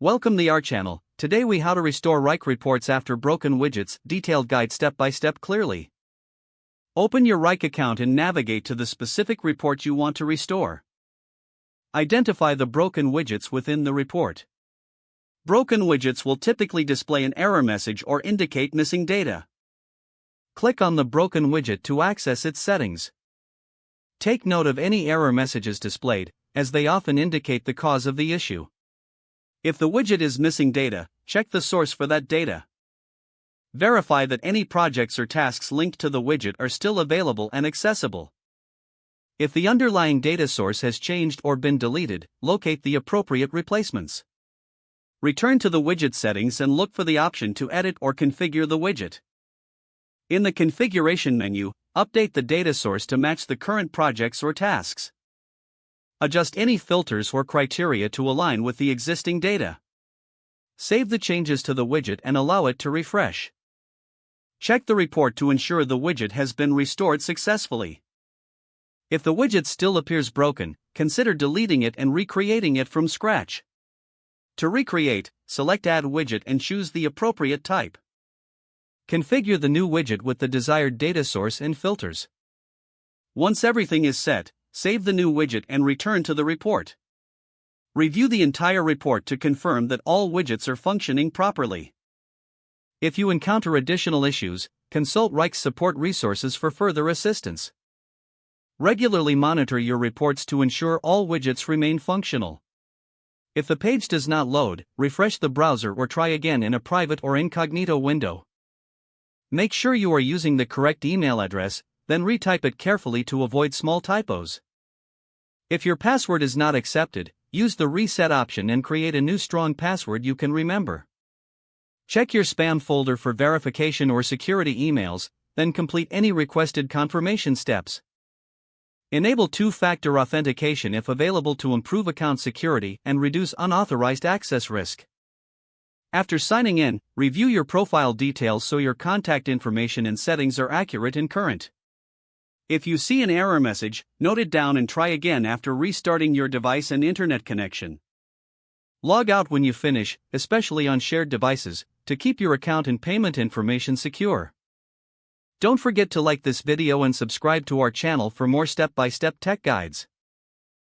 Welcome to our channel. Today we how to restore Wrike reports after broken widgets, detailed guide step by step clearly. Open your Wrike account and navigate to the specific report you want to restore. Identify the broken widgets within the report. Broken widgets will typically display an error message or indicate missing data. Click on the broken widget to access its settings. Take note of any error messages displayed, as they often indicate the cause of the issue. If the widget is missing data, check the source for that data. Verify that any projects or tasks linked to the widget are still available and accessible. If the underlying data source has changed or been deleted, locate the appropriate replacements. Return to the widget settings and look for the option to edit or configure the widget. In the configuration menu, update the data source to match the current projects or tasks. Adjust any filters or criteria to align with the existing data. Save the changes to the widget and allow it to refresh. Check the report to ensure the widget has been restored successfully. If the widget still appears broken, consider deleting it and recreating it from scratch. To recreate, select Add Widget and choose the appropriate type. Configure the new widget with the desired data source and filters. Once everything is set, save the new widget and return to the report. Review the entire report to confirm that all widgets are functioning properly. If you encounter additional issues, consult Wrike's support resources for further assistance. Regularly monitor your reports to ensure all widgets remain functional. If the page does not load, refresh the browser or try again in a private or incognito window. Make sure you are using the correct email address, then retype it carefully to avoid small typos. If your password is not accepted, use the reset option and create a new strong password you can remember. Check your spam folder for verification or security emails, then complete any requested confirmation steps. Enable two-factor authentication if available to improve account security and reduce unauthorized access risk. After signing in, review your profile details so your contact information and settings are accurate and current. If you see an error message, note it down and try again after restarting your device and internet connection. Log out when you finish, especially on shared devices, to keep your account and payment information secure. Don't forget to like this video and subscribe to our channel for more step-by-step tech guides.